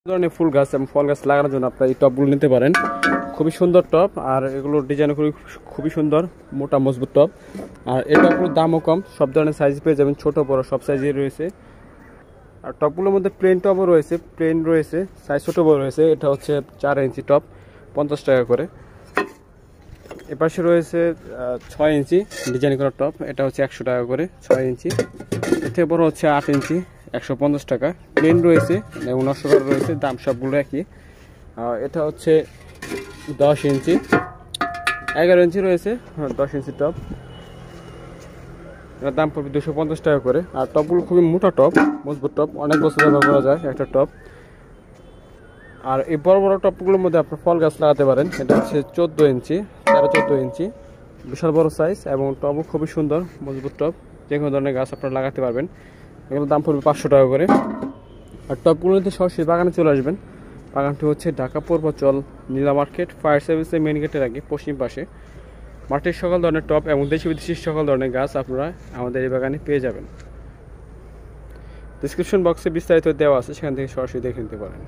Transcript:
ধরনের ফুল গাছ এবং ফল গাছ লাগানোর জন্য আপনারা এই টবগুলো নিতে পারেন। খুবই সুন্দর টব, আর এগুলোর ডিজাইন খুবই সুন্দর, মোটা মজবুত টব। আর এই টবগুলোর দামও কম, সব ধরনের সাইজ পেয়ে যাবেন, ছোট বড় সব সাইজের রয়েছে। আর টবগুলোর মধ্যে প্লেন টবও রয়েছে, প্লেন রয়েছে, সাইজ ছোট বড় রয়েছে। এটা হচ্ছে 4 ইঞ্চি টব, 50 টাকা করে। এপাশে রয়েছে 6 ইঞ্চি ডিজাইন করা টব, এটা হচ্ছে 100 টাকা করে 6 ইঞ্চি। এর থেকে বড় হচ্ছে 8 ইঞ্চি, 150 টাকা। প্লেন রয়েছে এবং নকশা করা রয়েছে, দাম সবগুলো একই। এটা হচ্ছে 10 ইঞ্চি, 11 ইঞ্চি রয়েছে, 10 ইঞ্চি টব। এটার দাম পড়বে 250 টাকা করে। আর টবগুলো খুবই মোটা টব, মজবুত টব, অনেক বছর ব্যবহার করা যায় একটা টব। আর এই বড় বড় টবগুলোর মধ্যে আপনার ফল গাছ লাগাতে পারেন। এটা হচ্ছে 14 ইঞ্চি, 13-14 ইঞ্চি, বিশাল বড় সাইজ এবং টবও খুবই সুন্দর মজবুত টব। যে কোনো ধরনের গাছ আপনারা লাগাতে পারবেন। এগুলোর দাম পড়বে 500 টাকা করে। আর টবগুলোতে সরাসরি বাগানে চলে আসবেন। বাগানটি হচ্ছে ঢাকা পূর্বাচল নীলা মার্কেট ফায়ার সার্ভিসের মেন গেটের আগে পশ্চিম পাশে। মাটির সকল ধরনের টব এবং দেশি বিদেশি সকল ধরনের গাছ আপনারা আমাদের এই বাগানে পেয়ে যাবেন। ডিসক্রিপশন বক্সে বিস্তারিত দেওয়া আছে, সেখান থেকে সরাসরি দেখে নিতে পারেন।